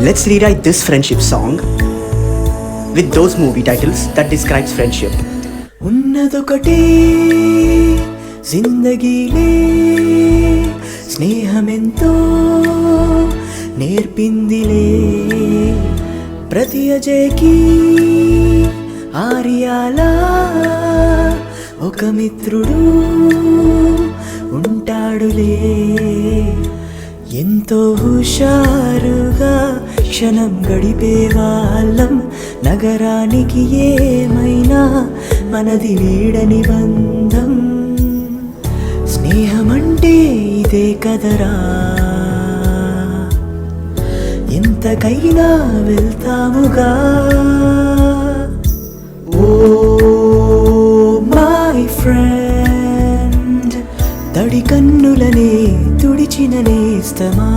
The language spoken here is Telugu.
Let's rewrite this friendship song with those movie titles that describes friendship. ఉన్నదొకటే జిందగీలే స్నేహమెంతో నేర్పిందిలే ప్రతి అజయ్కి ఆర్యాలా ఒక మిత్రుడు ఉంటాడులే ఎంతో హుషారుగా క్షణం గడిపే వాళ్ళం నగరానికి ఏమైనా మనది వీడని బంధం స్నేహమంటే ఇదే కదరా ఎంతకైనా వెళ్తాముగా ఓ మై ఫ్రెండ్ తడి కన్నులనే తుడిచిన నేస్తమా